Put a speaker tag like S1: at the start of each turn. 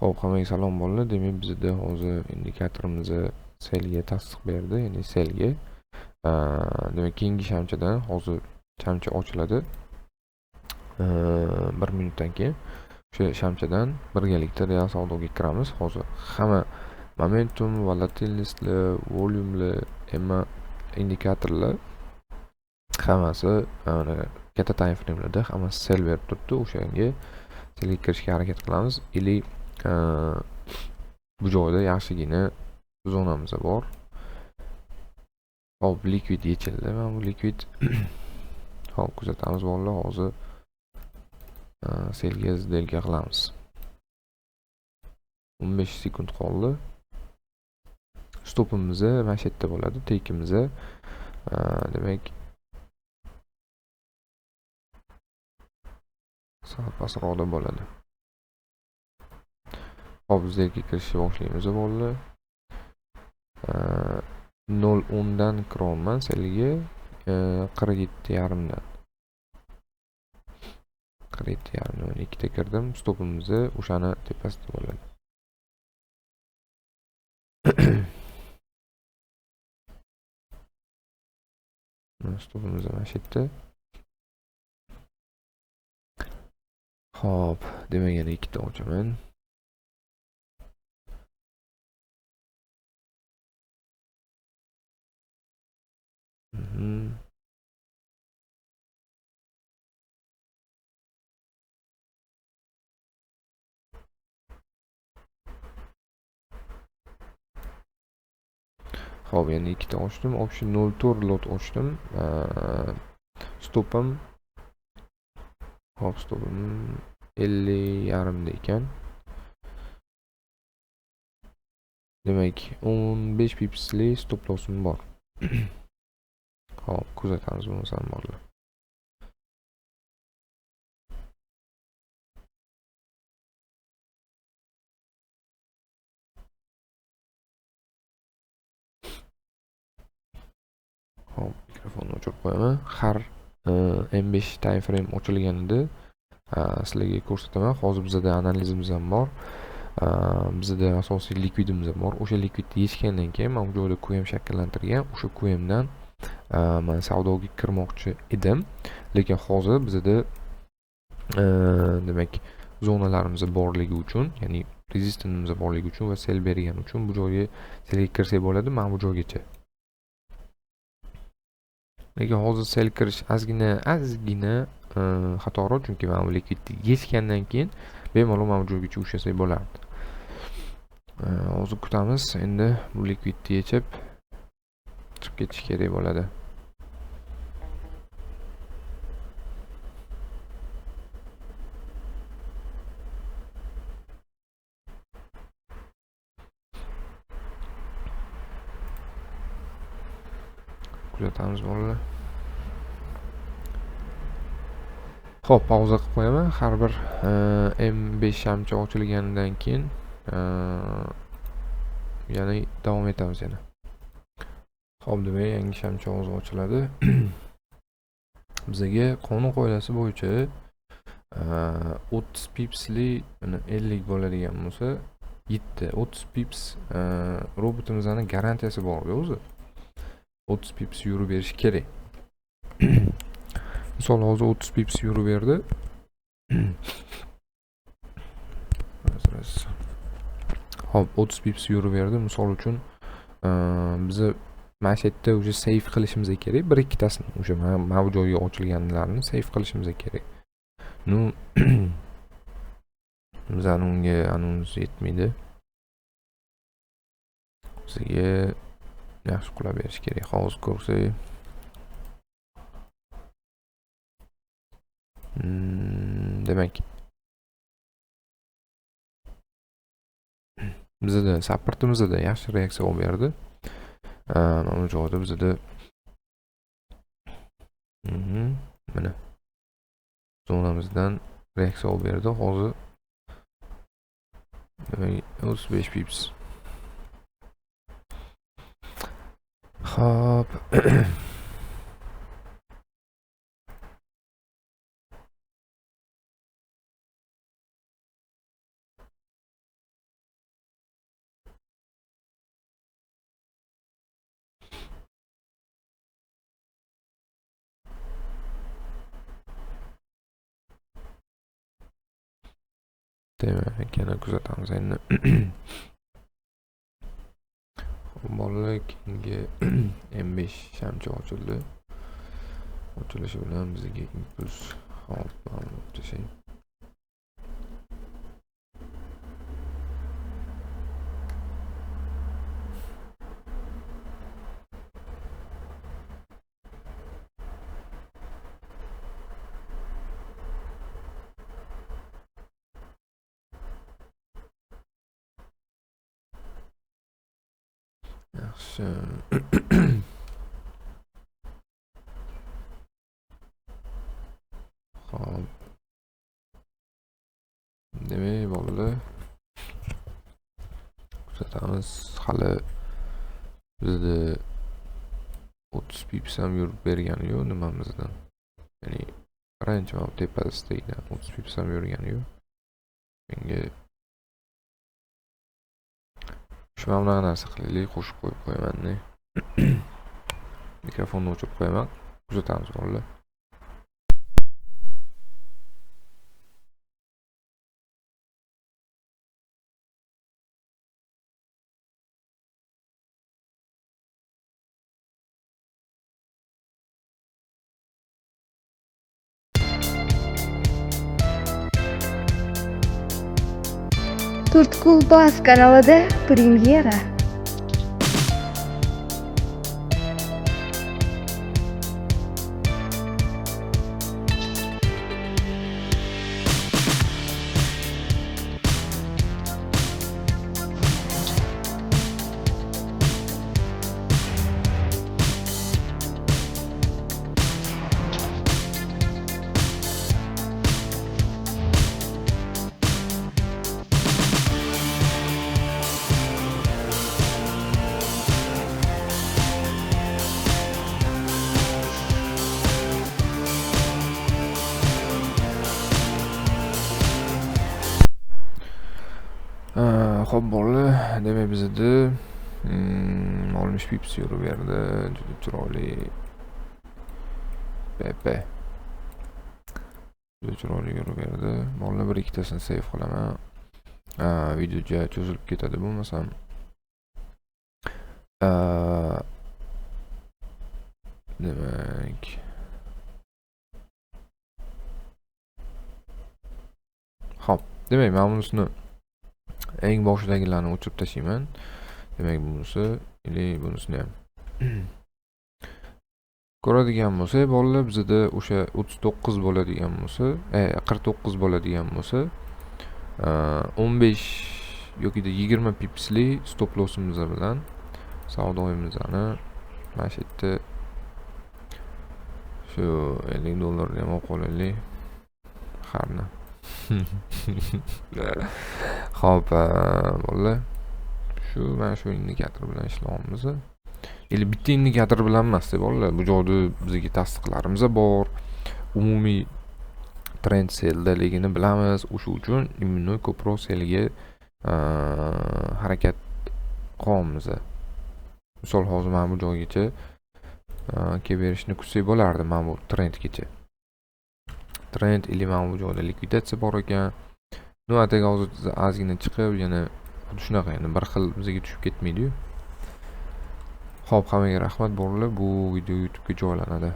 S1: Xo'p, hammaga salom bolalar. Demak, bizda hozir indikatorimizni selga tasdiq berdi, ya'ni selga. Demak, keyingi shamchadan hozir shamcha ochiladi. 1 minutdan keyin o'sha shamchadan birgalikda real savdoga kiramiz. Hozir hamma momentum, volatility, volume, hamma indikatorlar hammasi katta time framelarda hammasi sel berib turibdi. O'shanga selga kirishga harakat qilamiz. Ili bu joyda yaxshigina zonamiz bor. Hop, liquid yechildi. Mana bu liquid hop kuzatamiz bolalar. Hozir selga delga qilamiz. 15 sekund qoldi. Stopimiz mana shu yerda bo'ladi. Tekimiz demak sal pastroqda bo'ladi. Hop, zelga kirishni boshlaymiz bolalar. 0.10 dan kiryapman selga 47.5 dan. 47.5 ikkita kirdim. Stopimiz o'shani tepasida bo'ladi. Stopimiz mana shu yerda. Hop, demak yana ikkita ochaman. Hop, yana ikkita ochdim. Option 04 lot ochdim. Stopim hop, stopim 50.5 da ekan. Demak, 15 pipsli stop lossim bor. Hop, kuzatamiz bo'lmasam borlar. Hop, mikrofonni o'chirib qo'yaman. Har M5 time frame ochilganida sizlarga ko'rsataman. Hozir bizda analizimiz ham bor. Bizda asosiy likvidimiz ham bor. O'sha likvidni yechgandan keyin men bu joyda ko'yam shakllantirgan. O'sha ko'yamdan men savdoga kirmoqchi edim. Lekin hozir bizda demak zonalarimiz borligi uchun, ya'ni resistance borligi uchun va sel bergani uchun bu joyga selga kirsak bo'ladi. Men bu joygacha. Lekin hozir sel kirish ozgina xatoroq, chunki men bu likvidni yechgandan keyin bemalol mana bu joygacha ushlasak bo'lardi. Hozir kutamiz. Endi bu likvidni yechib chiqib ketish kerak bo'ladi. Kuzatamiz bolalar. Xo'p, pauza qilib qo'yaman. Har bir M5 shamcha ochilganidan keyin ya'ni davom etamiz yana. Xo'p, demak yangi shamcha hozir ochiladi. Bizga qonun qoidasi bo'yicha 30 pipsli 50 bo'ladigan bo'lsa 30 pips robotimizning garantiyasi bor-ku o'zi. 30 pips yurib berish kerak. Misol hozir 30 pips yurib berdi. Hop, 30 pips yurib berdi. Misol uchun biz mana shu yerda o'sha save qilishimiz kerak. Bir ikkitasini o'sha mana bu joyga ochilganlarni save qilishimiz kerak. Nu bizning unga anons yetmaydi. Bizga yaxshi qilib berish kerak. Hozir ko'rsak demak bizda supportimizda yaxshi reaksiya olib berdi. Mana bu joyda bizda mana zonamizdan reaksiya olib berdi. Hozir demak 35 pips. Hop. demak yana kuzatamiz endi. Bolalar keyingi M5 shamchi ochildi. Ochilishi bilan bizga impuls hop ma'lumot tashing. Yaxshi. Hop. Demak, bolalar kuzatamiz. Hali bizda 30 pips ham yurib bergani yo'q nimamizdan. Ya'ni birinchi mana tepasidagina 30 pips ham yurgani yo'q. Menga shu bunaqa narsa qilaylik, qo'shib qo'yib qo'yaman-da. Mikrofonni o'chirib qo'yaman. Kuzatamiz bolalar.
S2: Turtkul Bas kanalida premyera.
S1: Xo'p bolalar, demak bizda 60 pips yurib berdi. Juda chiroyli. Pepe. Juda chiroyli yurib berdi. Bolalar bir ikkitasini save qilaman. Videoga cho'zilib ketadi bo'lmasam. Demak Xo'p, demak men bunisini eng boshidagilarni o'chirib tashlayman. Demak bunisi, bunisini ham. Ko'radigan bo'lsak, bolalar bizda o'sha 39 bo'ladigan bo'lsa, 49 bo'ladigan bo'lsa, 15 yoki 20 pipsli stop lossimiz bilan savdoyimizni mana shu yerda shu $50 ham olib qo'yaylik. Harna. Xo'p, bolalar shu mana shu indikator bilan ishlayapmiz. Bitta indikator bilan emas, bolalar. Bu joyda bizga tasdiqlarimiz bor. Umumiy trend seldaligini bilamiz. O'sha uchun immuniy ko'proq selga harakat qilyapmiz. Misol hozir mana bu joygacha kelib berishni kutsak bo'lardi, mana bu trendgacha. Trend mana bu joyda likvidatsiya bor ekan. Atega hozir ozgina chiqib, yana xuddi shunaqa, yana bir xil bizga tushib ketmaydi-yu. Xo'p, hammaga rahmat bolalar. Bu video YouTube'ga joylanadi.